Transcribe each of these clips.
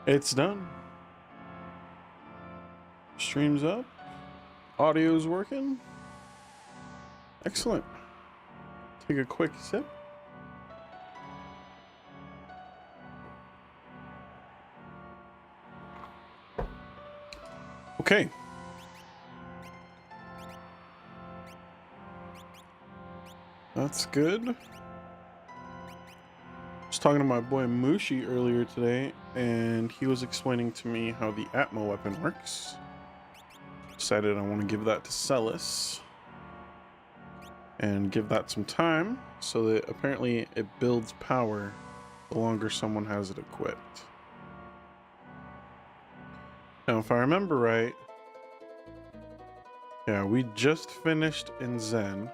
It's done. Stream's up. Audio's working. Excellent. Take a quick sip. Okay. That's good. I was talking to my boy Mushi earlier today, and he was explaining to me how the Atmo weapon works. Decided I want to give that to Celis and give that some time so that apparently it builds power the longer someone has it equipped. Now, if I remember right, yeah, we just finished in Zen.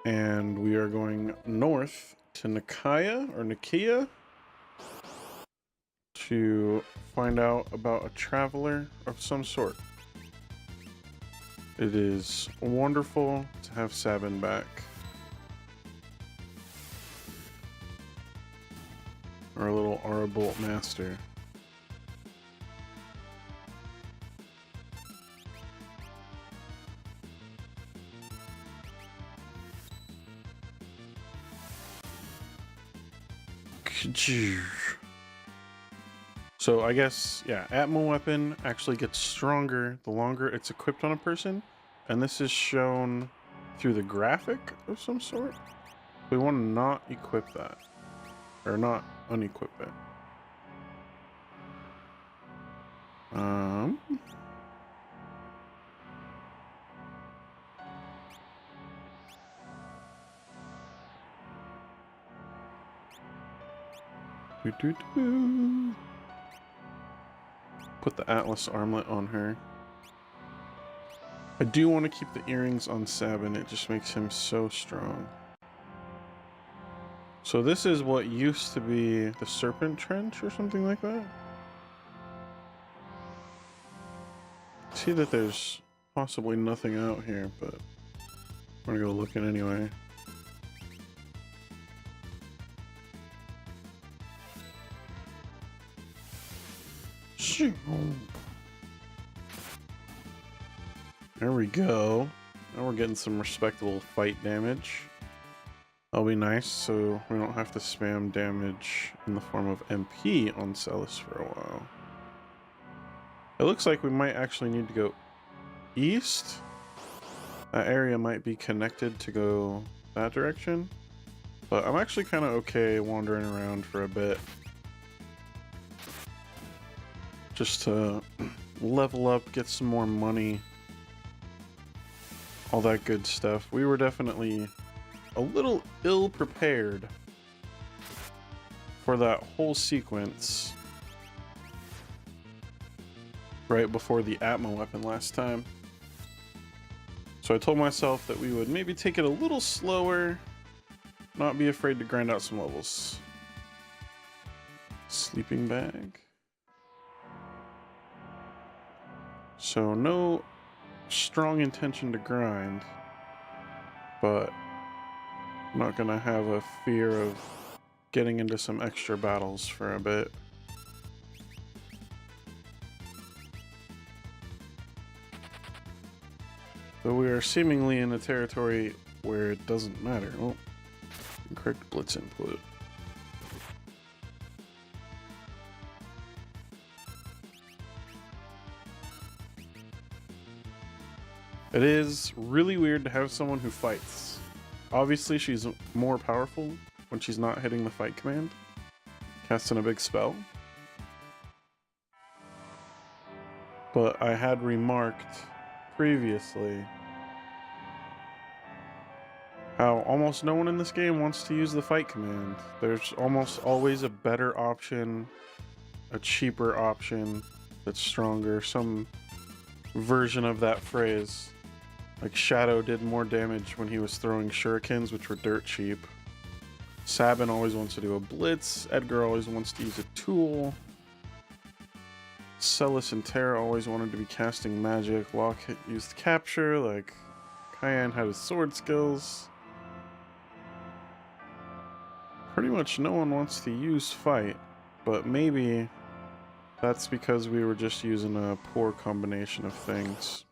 And we are going north to Nikia to find out about a traveler of some sort. It is wonderful to have Sabin back. Our little Arabolt master. So I guess, yeah, Atmo weapon actually gets stronger the longer it's equipped on a person. And this is shown through the graphic of some sort. We want to not equip that. Or not unequip it. Put the Atlas armlet on her. I do want to keep the earrings on Sabin. It just makes him so strong. So this is what used to be the Serpent Trench or something like that. See that there's possibly nothing out here, but I'm gonna go looking anyway. There we go. Now we're getting some respectable fight damage. That'll be nice, so we don't have to spam damage in the form of MP on Celis for a while. It looks like we might actually need to go east. That area might be connected to go that direction. But I'm actually kind of okay wandering around for a bit. Just to level up, get some more money. All that good stuff. We were definitely a little ill-prepared for that whole sequence right before the Atmo weapon last time. So I told myself that we would maybe take it a little slower, not be afraid to grind out some levels. Sleeping bag. So no strong intention to grind, but I'm not gonna have a fear of getting into some extra battles for a bit. So we are seemingly in a territory where it doesn't matter. Oh, incorrect blitz input. It is really weird to have someone who fights. Obviously, she's more powerful when she's not hitting the fight command, casting a big spell. But I had remarked previously how almost no one in this game wants to use the fight command. There's almost always a better option, a cheaper option that's stronger, some version of that phrase. Like Shadow did more damage when he was throwing shurikens, which were dirt cheap. Sabin always wants to do a blitz. Edgar always wants to use a tool. Celis and Terra always wanted to be casting magic. Lockheed used capture. Like Cayenne had his sword skills. pretty much no one wants to use fight, but maybe that's because we were just using a poor combination of things.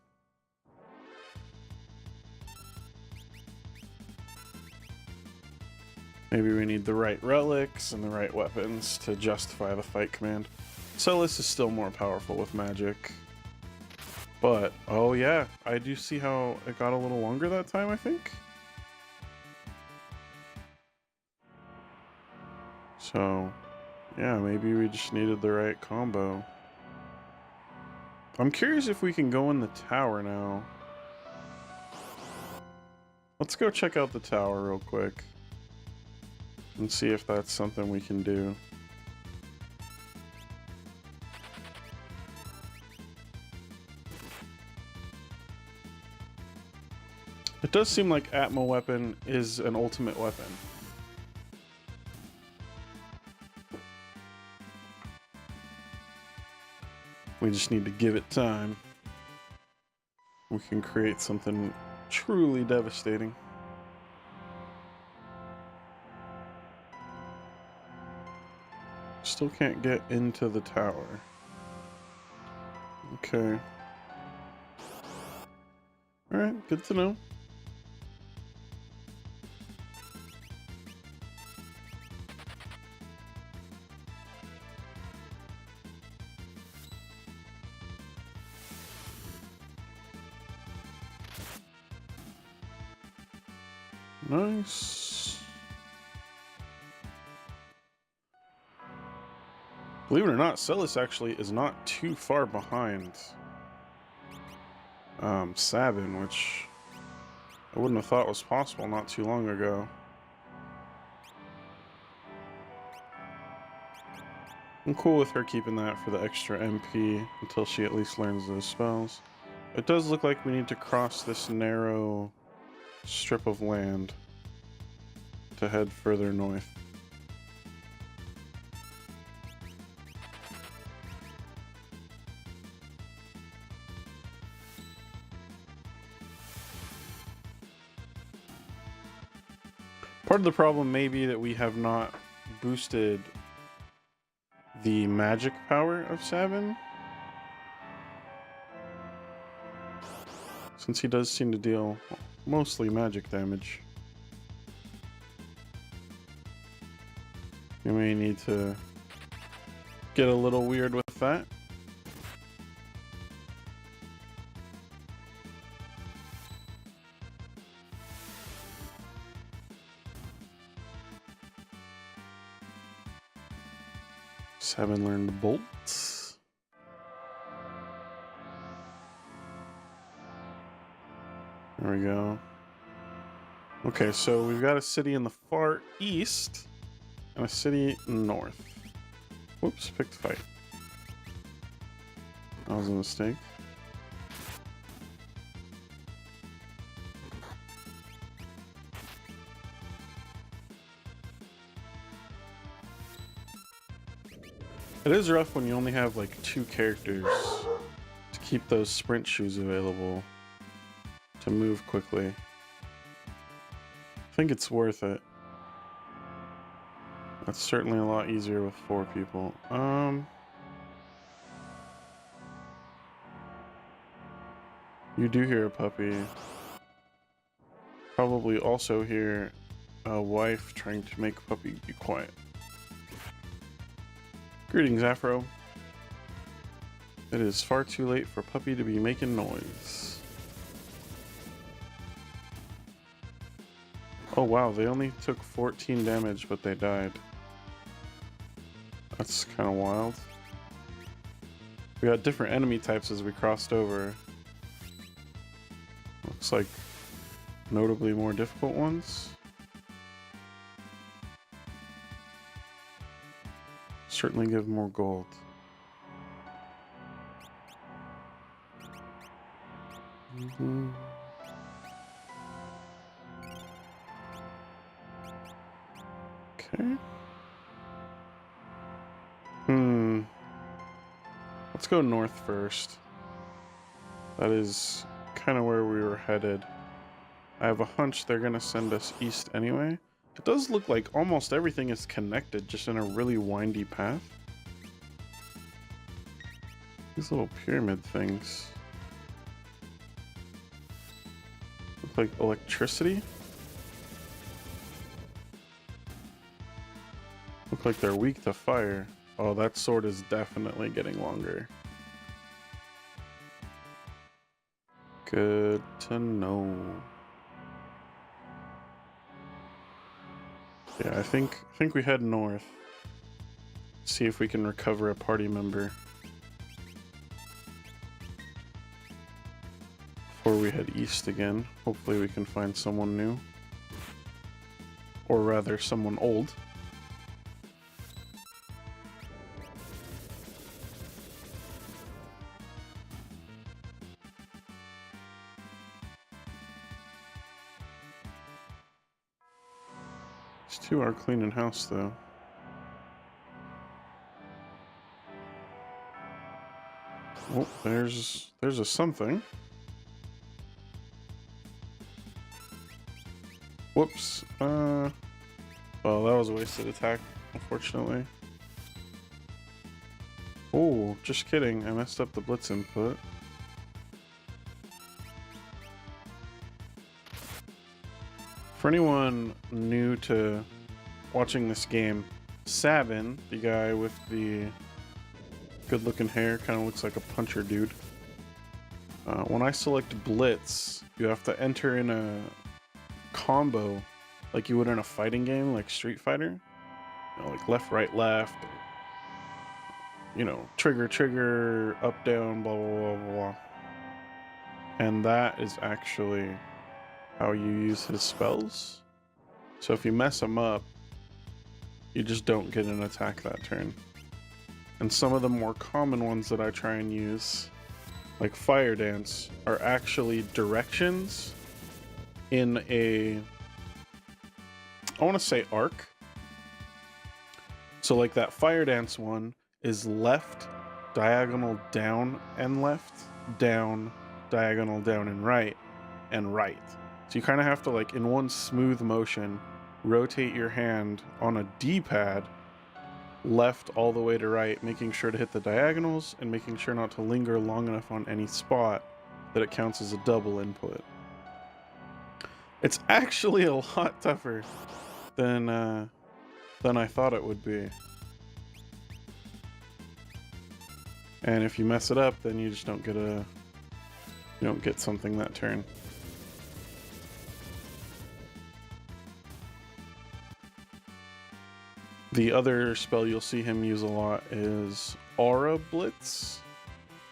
Maybe we need the right relics and the right weapons to justify the fight command. Celis is still more powerful with magic. But, oh yeah, I do see how it got a little longer that time, I think. So, yeah, maybe we just needed the right combo. I'm curious if we can go in the tower now. Let's go check out the tower real quick and see if that's something we can do. It does seem like Atma weapon is an ultimate weapon. We just need to give it time. We can create something truly devastating. Still can't get into the tower. Okay. Alright, good to know. Nice. Believe it or not, Celis actually is not too far behind Sabin, which I wouldn't have thought was possible not too long ago. I'm cool with her keeping that for the extra MP until she at least learns those spells. It does look like we need to cross this narrow strip of land to head further north. Part of the problem may be that we have not boosted the magic power of Sabin, since he does seem to deal mostly magic damage. You may need to get a little weird with that. Sabin learned bolts. There we go. Okay, so we've got a city in the far east and a city north. Whoops, picked fight. That was a mistake. It is rough when you only have like 2 characters to keep those sprint shoes available to move quickly. I think it's worth it. That's certainly a lot easier with 4 people. You do hear a puppy. Probably also hear a wife trying to make puppy be quiet. Greetings, Afro. It is far too late for puppy to be making noise. Oh wow, they only took 14 damage, but they died. That's kind of wild. We got different enemy types as we crossed over. Looks like notably more difficult ones. Certainly give more gold. Mm-hmm. Okay. Let's go north first. That is kind of where we were headed. I have a hunch they're gonna send us east anyway. It does look like almost everything is connected, just in a really windy path. These little pyramid things look like electricity. Look like they're weak to fire. Oh, that sword is definitely getting longer. Good to know. Yeah, I think we head north. See if we can recover a party member before we head east again. Hopefully we can find someone new. Or rather, someone old. These two are cleaning house though. Oh, there's a something. Whoops. Well, that was a wasted attack, unfortunately. Oh, just kidding. I messed up the blitz input. For anyone new to watching this game, Sabin, the guy with the good-looking hair, kind of looks like a puncher dude. When I select blitz, you have to enter in a combo like you would in a fighting game like Street Fighter. You know, like left, right, left. Or, you know, trigger, trigger, up, down, blah, blah, blah, blah. And that is actually how you use his spells. So if you mess them up, you just don't get an attack that turn. And some of the more common ones that I try and use, like Fire Dance, are actually directions in a, I want to say arc. So like that Fire Dance one is left, diagonal, down, and left, down, diagonal, down, and right, and right. So you kind of have to, like, in one smooth motion, rotate your hand on a D-pad left all the way to right, making sure to hit the diagonals and making sure not to linger long enough on any spot that it counts as a double input. It's actually a lot tougher than I thought it would be. And if you mess it up, then you just don't get something that turn. The other spell you'll see him use a lot is Aura Blitz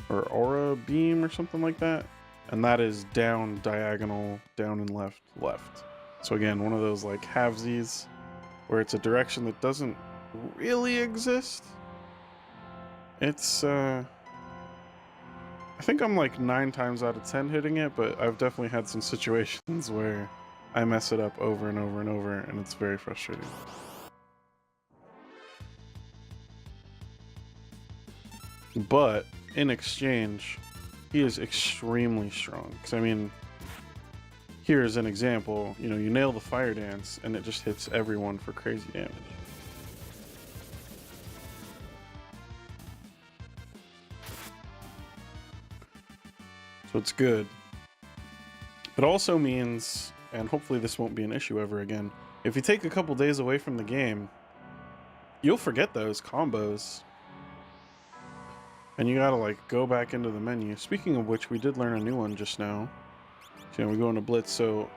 or Aura Beam or something like that. And that is down, diagonal, down and left, left. So again, one of those like halvesies where it's a direction that doesn't really exist. It's, I think I'm like 9 times out of 10 hitting it, but I've definitely had some situations where I mess it up over and over and over, and it's very frustrating. But in exchange, he is extremely strong. Because, I mean, here's an example. You know, you nail the Fire Dance, and it just hits everyone for crazy damage. So it's good. It also means, and hopefully this won't be an issue ever again, if you take a couple days away from the game, you'll forget those combos. And you gotta like go back into the menu. Speaking of which, we did learn a new one just now. So, you know, we go into Blitz, so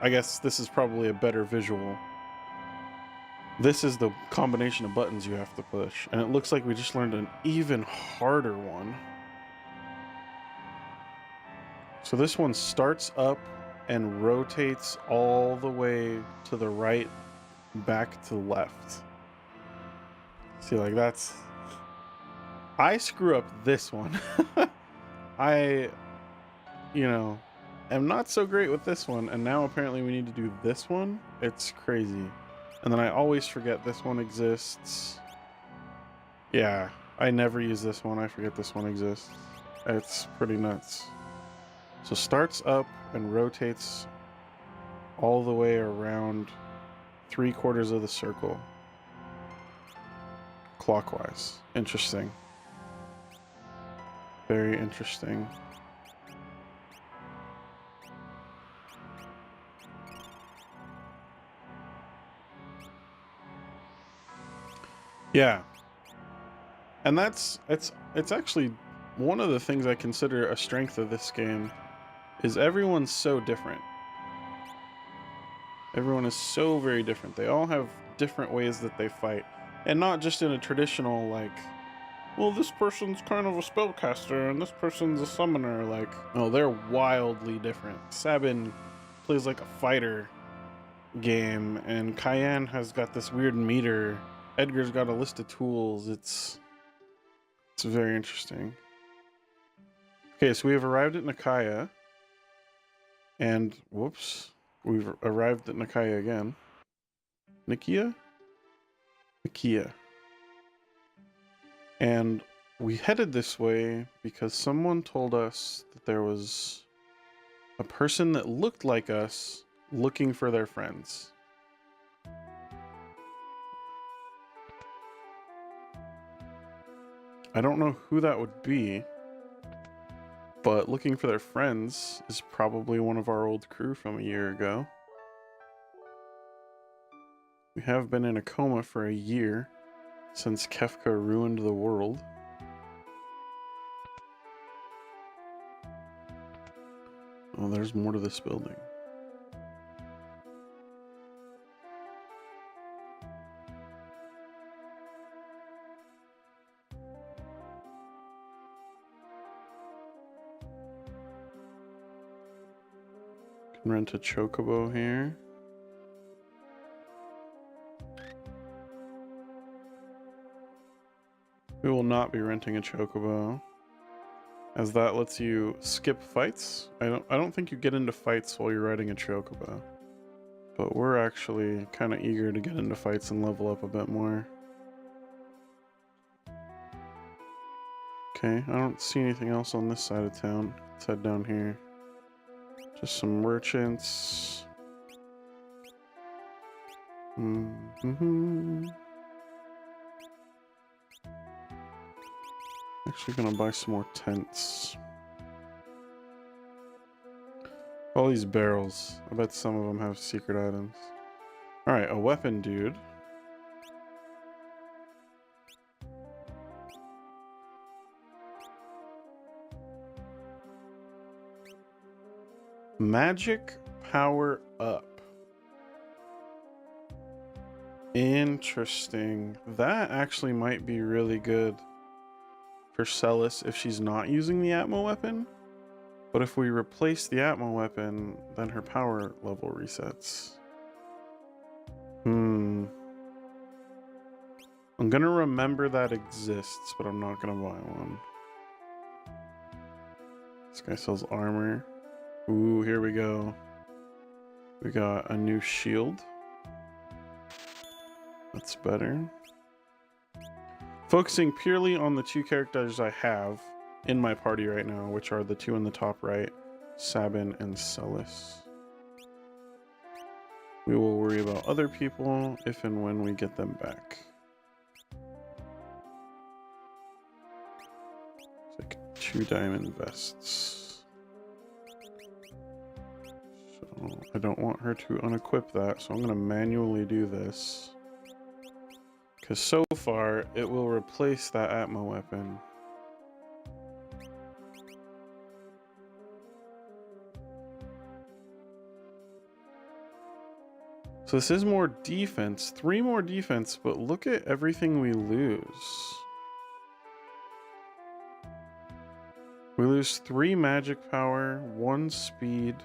I guess this is probably a better visual. This is the combination of buttons you have to push. And it looks like we just learned an even harder one. So this one starts up and rotates all the way to the right, back to left. See, like that's... I screw up this one. I, you know, am not so great with this one, and now apparently we need to do this one. It's crazy. And then I always forget this one exists. Yeah, I never use this one. I forget this one exists. It's pretty nuts. So starts up and rotates all the way around 3/4 of the circle. Clockwise. Interesting. Very interesting. Yeah. And it's actually one of the things I consider a strength of this game is everyone's so different. Everyone is so very different. They all have different ways that they fight. And not just in a traditional, like, well, this person's kind of a spellcaster and this person's a summoner. Like, no, they're wildly different. Sabin plays like a fighter game, and Cayenne has got this weird meter. Edgar's got a list of tools. It's very interesting. Okay, so we have arrived at Nikaya. And, whoops, we've arrived at Nikaya again. Nikia? Nikia. And we headed this way because someone told us that there was a person that looked like us looking for their friends. I don't know who that would be, but looking for their friends is probably one of our old crew from a year ago. We have been in a coma for a year since Kefka ruined the world. Oh, there's more to this building. Can rent a chocobo here. We will not be renting a chocobo, as that lets you skip fights. I don't think you get into fights while you're riding a chocobo. But we're actually kind of eager to get into fights and level up a bit more. Okay, I don't see anything else on this side of town. Let's head down here. Just some merchants. Actually gonna buy some more tents. All these barrels. I bet some of them have secret items. Alright, a weapon dude. Magic power up. Interesting. That actually might be really good for Celis if she's not using the Atmo weapon. But if we replace the Atmo weapon, then her power level resets. I'm gonna remember that exists, but I'm not gonna buy one. This guy sells armor. Ooh, here we go. We got a new shield. That's better. Focusing purely on the two characters I have in my party right now, which are the two in the top right, Sabin and Celis. We will worry about other people if and when we get them back. It's like 2 diamond vests. So I don't want her to unequip that, so I'm going to manually do this. Because so far, it will replace that Atmo weapon. So this is more defense, 3 more defense, but look at everything we lose. We lose 3 magic power, 1 speed,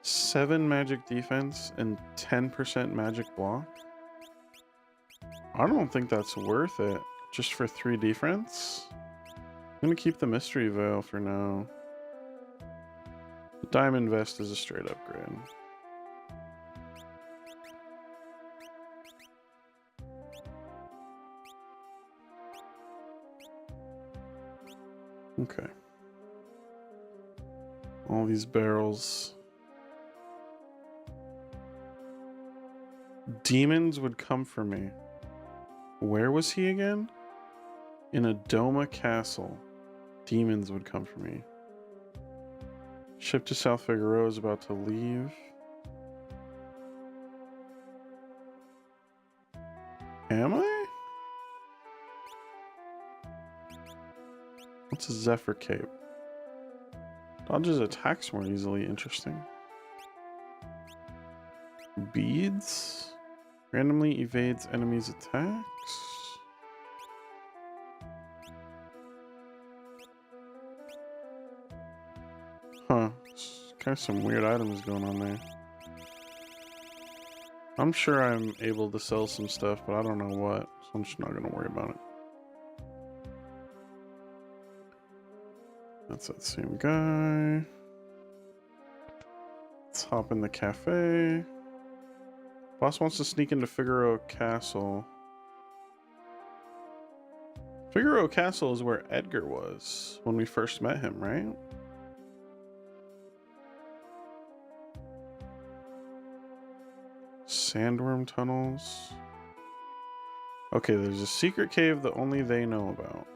7 magic defense, and 10% magic block. I don't think that's worth it, just for 3 defense. I'm gonna keep the mystery veil for now. The diamond vest is a straight upgrade. Okay. All these barrels. Demons would come for me. Where was he again? In a Doma castle. Demons would come for me. Ship to South Figueroa is about to leave. Am I? What's a Zephyr Cape? Dodges attacks more easily. Interesting. Beads? Randomly evades enemies' attacks? Huh. Kind of some weird items going on there. I'm sure I'm able to sell some stuff, but I don't know what, so I'm just not going to worry about it. That's that same guy. Let's hop in the cafe. Boss wants to sneak into Figueroa Castle. Figueroa Castle is where Edgar was when we first met him, right? Sandworm tunnels. Okay, there's a secret cave that only they know about.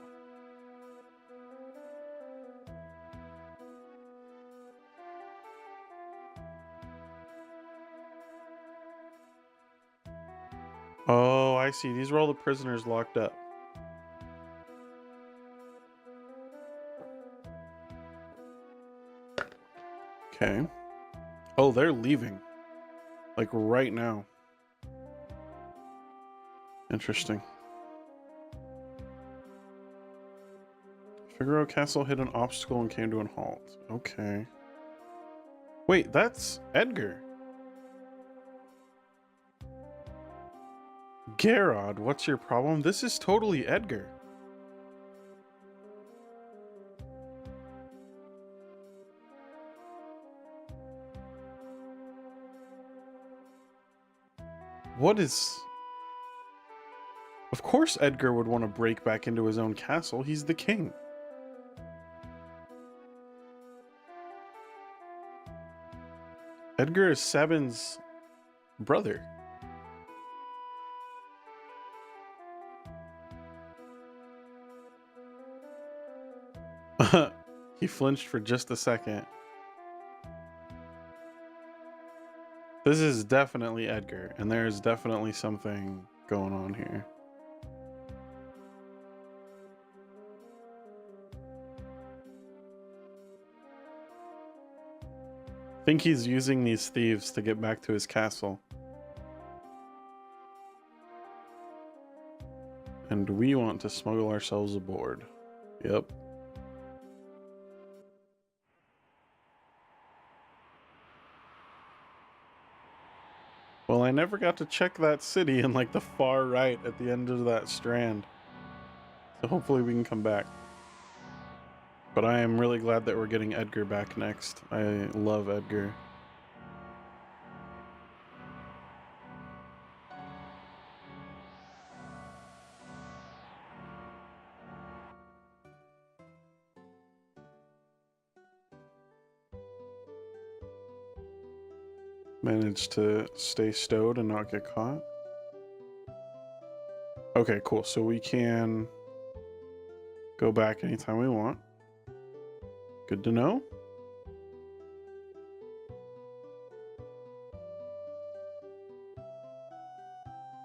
Oh, I see. These were all the prisoners locked up. Okay. Oh, they're leaving. Like right now. Interesting. Figueroa Castle hit an obstacle and came to a halt. Okay. Wait, that's Edgar. Garrod, what's your problem? This is totally Edgar. What is... Of course Edgar would want to break back into his own castle. He's the king. Edgar is Sabin's brother. He flinched for just a second. This is definitely Edgar, and there is definitely something going on here. I think he's using these thieves to get back to his castle. And we want to smuggle ourselves aboard. Yep. Well, I never got to check that city in like the far right at the end of that strand. So hopefully we can come back. But I am really glad that we're getting Edgar back next. I love Edgar. Managed to stay stowed and not get caught. Okay, cool. So we can go back anytime we want. Good to know.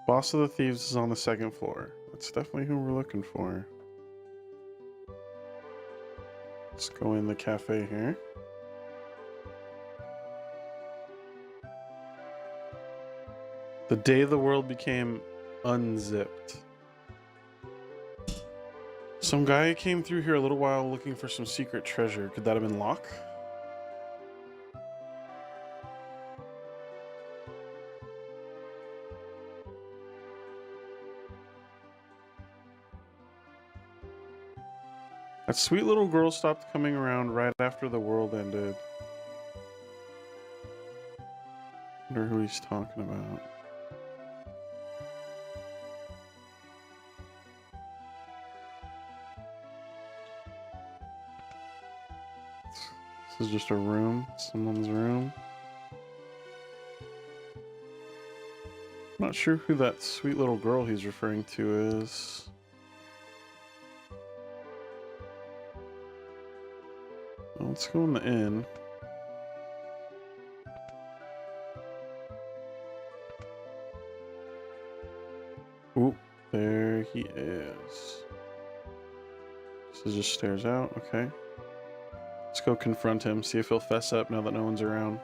Boss of the Thieves is on the second floor. That's definitely who we're looking for. Let's go in the cafe here. The day the world became unzipped. Some guy came through here a little while looking for some secret treasure. Could that have been Locke? That sweet little girl stopped coming around right after the world ended. Wonder who he's talking about. This is just a room, someone's room. Not sure who that sweet little girl he's referring to is. Well, let's go in the inn. Oop, there he is. So just stares out, okay. Let's go confront him, see if he'll fess up now that no one's around.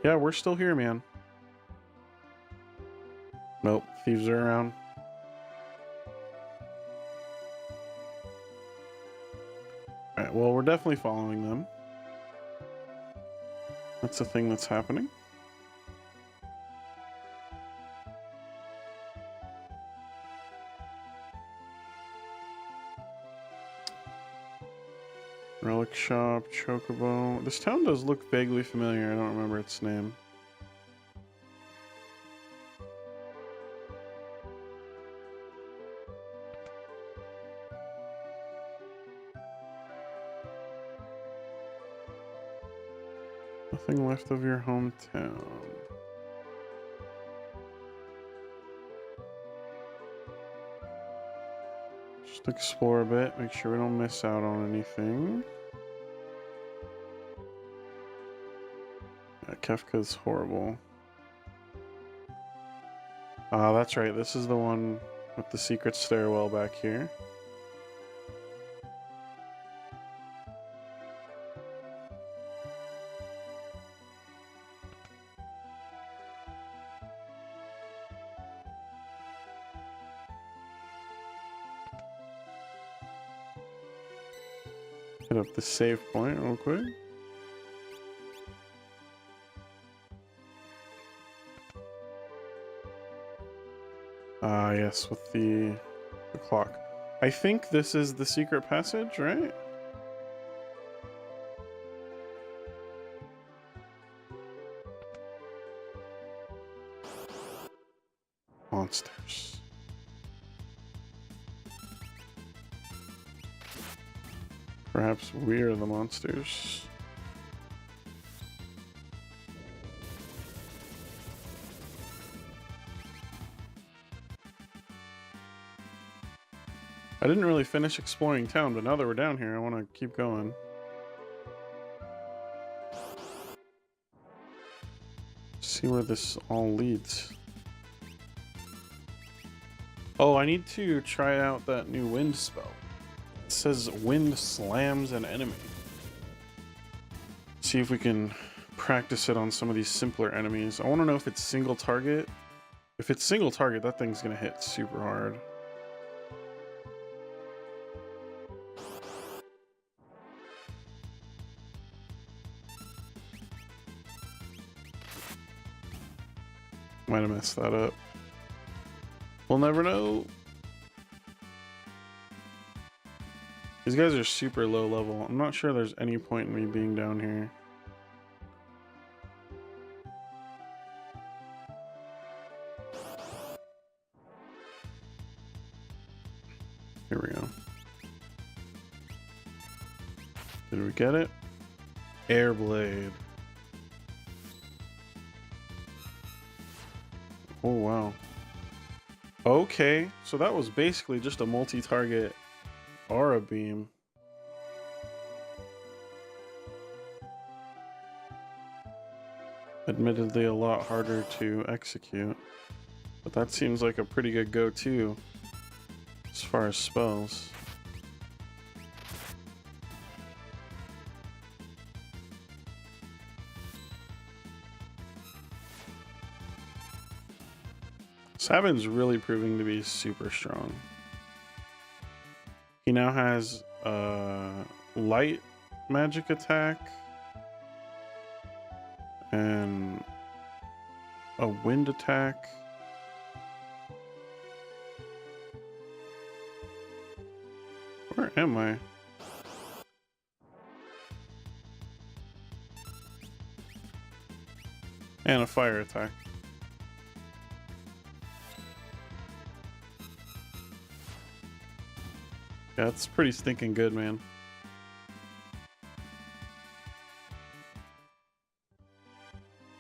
Yeah, we're still here, man. Nope, thieves are around. Alright, well, we're definitely following them. That's the thing that's happening. Relic shop, chocobo. This town does look vaguely familiar. I don't remember its name. Nothing left of your hometown. Just explore a bit, make sure we don't miss out on anything. Yeah, Kefka's horrible. Ah, that's right. This is the one with the secret stairwell back here. Hit up the save point real quick. Ah, yes, with the clock. I think this is the secret passage, right? Monsters. Perhaps we're the monsters. I didn't really finish exploring town, but now that we're down here, I want to keep going. See where this all leads. Oh, I need to try out that new wind spell. It says wind slams an enemy. See if we can practice it on some of these simpler enemies. I want to know if it's single target. If it's single target, that thing's gonna hit super hard. Might have messed that up. We'll never know. These guys are super low level. I'm not sure there's any point in me being down here. Here we go. Did we get it? Airblade. Oh, wow. Okay, so that was basically just a multi-target aura beam. Admittedly a lot harder to execute, but that seems like a pretty good go-to as far as spells. Sabin's really proving to be super strong. He now has light magic attack and a wind attack. Where am I? And a fire attack. Yeah, it's pretty stinking good, man.